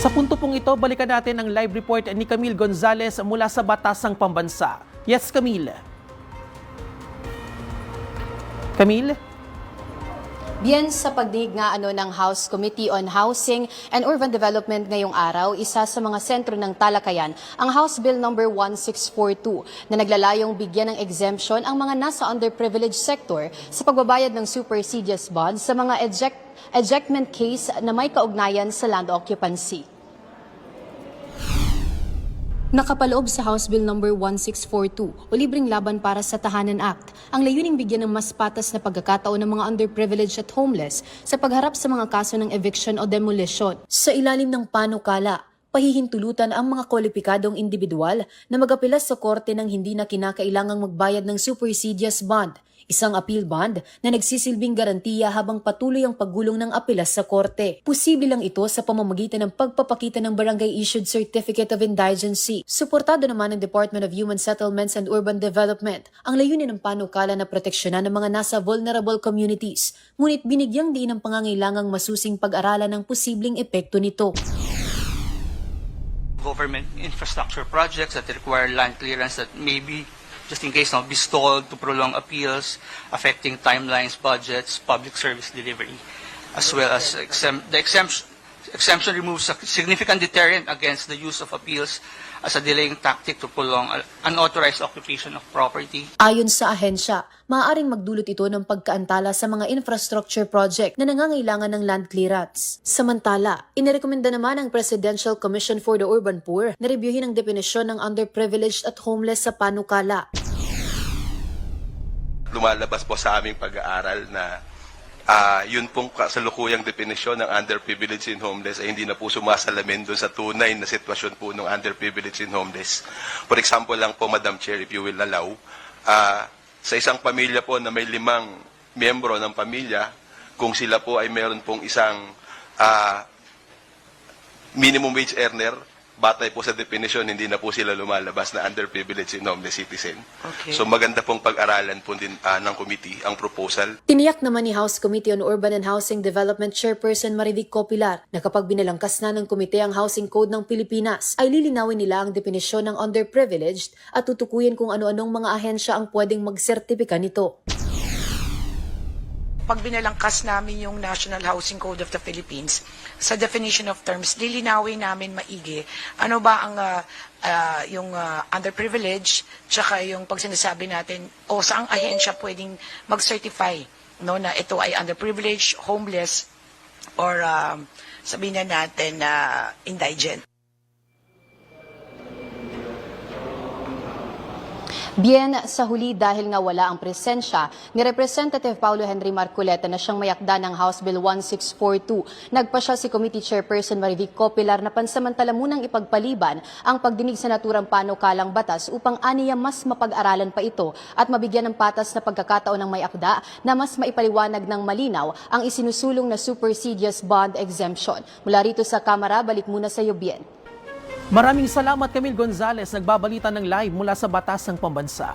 Sa punto pong ito, balikan natin ang live report ni Camille Gonzalez mula sa Batasang Pambansa. Yes, Camille. Camille? Bien, sa pagdinig nga ng House Committee on Housing and Urban Development ngayong araw, isa sa mga sentro ng talakayan ang House Bill number 1642 na naglalayong bigyan ng exemption ang mga nasa underprivileged sector sa pagbabayad ng supersedeas bond sa mga ejectment case na may kaugnayan sa land occupancy. Nakapaloob sa House Bill number 1642 o Libreng Laban para sa Tahanan Act, ang layuning bigyan ng mas patas na pagkakataon ng mga underprivileged at homeless sa pagharap sa mga kaso ng eviction o demolition. Sa ilalim ng panukala, pahihintulutan ang mga kwalipikadong individual na mag-apela sa korte ng hindi na kinakailangang magbayad ng supersedeas bond, isang appeal bond na nagsisilbing garantiya habang patuloy ang paggulong ng apela sa korte. Posible lang ito sa pamamagitan ng pagpapakita ng barangay-issued Certificate of Indigency. Suportado naman ng Department of Human Settlements and Urban Development ang layunin ng panukala na proteksyonan ng mga nasa vulnerable communities, ngunit binigyang diin ang pangangailangang masusing pag-aralan ng posibleng epekto nito. Government infrastructure projects that require land clearance that maybe just in case be stalled to prolong appeals, affecting timelines, budgets, public service delivery, as well as the exemption removes a significant deterrent against the use of appeals as a delaying tactic to prolong unauthorized occupation of property. Ayon sa ahensya, maaaring magdulot ito ng pagkaantala sa mga infrastructure project na nangangailangan ng land clearance. Samantala, inirekomenda naman ng Presidential Commission for the Urban Poor na reviewin ang definisyon ng underprivileged at homeless sa panukala. Lumalabas po sa aming pag-aaral na yun pong kasalukuyang definisyon ng underprivileged and homeless ay hindi na po sumasalamin doon sa tunay na sitwasyon po ng underprivileged and homeless. For example lang po, Madam Chair, if you will allow, sa isang pamilya po na may 5 miyembro ng pamilya, kung sila po ay meron pong isang minimum wage earner, batay po sa definition, hindi na po sila lumalabas na underprivileged and homeless citizen. Okay. So maganda pong pag-aralan po din ng committee ang proposal. Tiniyak naman ni House Committee on Urban and Housing Development Chairperson Marivic Copilar na kapag binalangkas na ng komite ang Housing Code ng Pilipinas, ay lilinawin nila ang definisyon ng underprivileged at tutukuyin kung ano-anong mga ahensya ang pwedeng magsertipika nito. Pag binalangkas namin yung National Housing Code of the Philippines, sa definition of terms, lilinawin namin maigi ano ba ang yung underprivileged, tsaka yung pag sinasabi natin o saang ahensya pwedeng mag-certify na ito ay underprivileged, homeless, or sabihin na natin indigent. Bien, sa huli dahil nga wala ang presensya ni Representative Paulo Henry Marcoleta na siyang mayakda ng House Bill 1642, nagpa siya si Committee Chairperson Marivic Copilar na pansamantala munang ipagpaliban ang pagdinig sa naturang panukalang batas upang aniya mas mapag-aralan pa ito at mabigyan ng patas na pagkakataon ng may akda na mas maipaliwanag ng malinaw ang isinusulong na supersedeas bond exemption. Mula rito sa Kamara, balik muna sa iyo, Bien. Maraming salamat, Camille Gonzalez, nagbabalita ng live mula sa Batasang Pambansa.